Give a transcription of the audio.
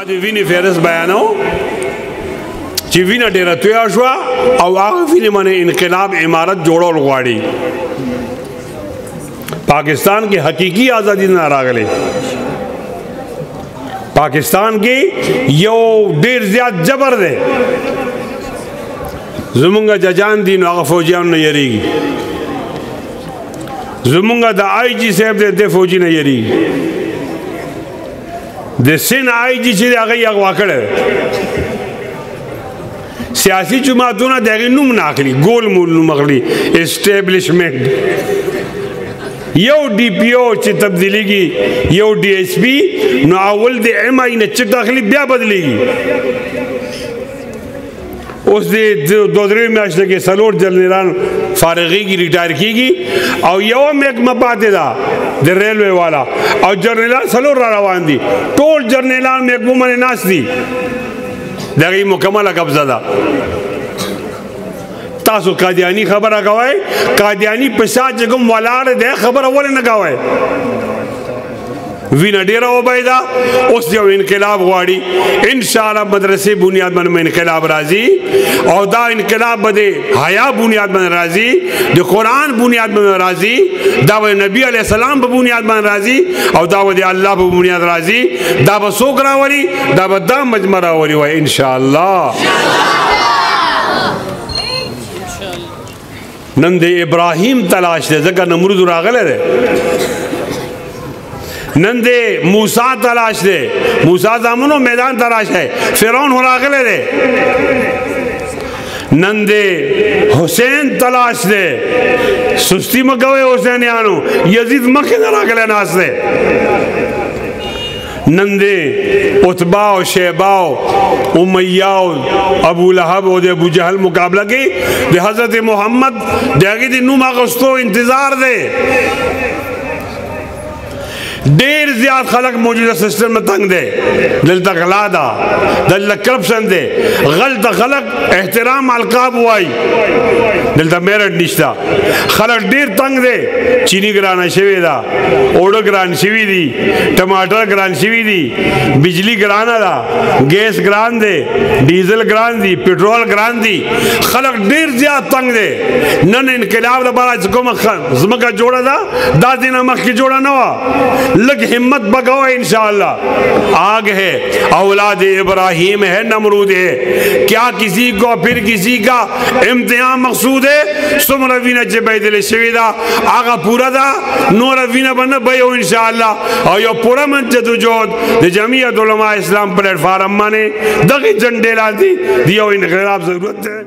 ما د وینې فهرست بیانو چې وینه ډېره تویه شوه او هغه وینې باندې انقلاب عمارت جوړول غواړي. پاکستان کې حقیقي ازادي نه راغلی. پاکستان کې یو ډېر زیات جبر دی. زمونږ ججان دي نو هغه فوجیانو نه یریږي. زمونږ د آی جي صاحب دی د فوجي نه یریږي. د سین آی جي چې دی هغه یې اغوا کړی. سیاسی جماعتونه د هغې نوم نه اخلي، ګول مول نوم اخلي، اسټیبلشمنټ. یو ډي پي او چې تبدیلیږي، یو ډي ایس پي، نو اول د ایم آی نه چټ اخلي بیا بدلیږي. اوس د 2-3 میاشتې کې 4 جنرالان فارغېږي، ریټایر کېږي او یوه محکمه پاتې ده د ریلوے والا او جنرالان 4 را روان دي. ټول جنرالان محکمو باندې ناست دي، د هغې مکمله قبضه ده. تاسو قادیاني خبره کوئ، قادیاني په شا چې کوم ولاړ دی خبره ولې نه کوئ؟ وینه ډېره وبهی ده. اوس یو انقلاب غواړي. انشاءالله مدرسې بنیاد باندې انقلاب راځي او دا انقلاب به د حیا بنیاد باندې راځي، د قرآن بنیاد باندې راځي، دا به نبی علیه السلام په بنیاد باندې راځي او دا به د الله په بنیاد راځي. دا به څوک راولي؟ دا به دا مجمع راولي وایي انشاءالله. نن د ابراهیم تلاش دی ځکه نمرود راغلی دی. نن د موسی تلاش دی، موسی زامنو میدان تلاش ہے، فرعون راغلی دی. نن د حسین تلاش دی، سستی مکوئ حسینیانو، یزید مخکې نه راغلی ناست دی. نن د عتبہ او شیبہ او امیہ او ابو لہب او د ابو جہل مقابلہ کی د حضرت محمد د هغې د نوم اخیستو انتظار دی. ډیر زیات خلق موجوده سسٹم میں تنگ دے، دلتا غلا دا، دلتا کرپشن دے، غلط خلق احترام القاب وائی، دلتا میرٹ نشتا. خلق ډیر تنگ دے، چینی گرانا شوی دا، اوڑا گران شوی دی، ٹماٹر گران شوی دی، بجلی گرانا دا، گیس گران دے، ڈیزل گران دی، پیٹرول گران دی. خلق ډیر زیات تنگ دے. نن انقلاب لپاره چې کومه ځمکه جوړه ده دا دینه مخکې جوړه نه وه. لگ ہمت بگاؤ انشاءاللہ. آگ ہے، اولاد ابراہیم ہے، نمرود ہے. کیا کسی کو پھر کسی کا امتحان مقصود ہے؟ سم روینہ چے بیدل شویدہ آگا پورا دا نو روینہ بنا بیو انشاءاللہ. اور یو پورا من جدوجہد دی جمعیت علماء اسلام پلیٹ فارم مانے دغی جنڈے لا دی دیو انقلاب ضرورت ہے.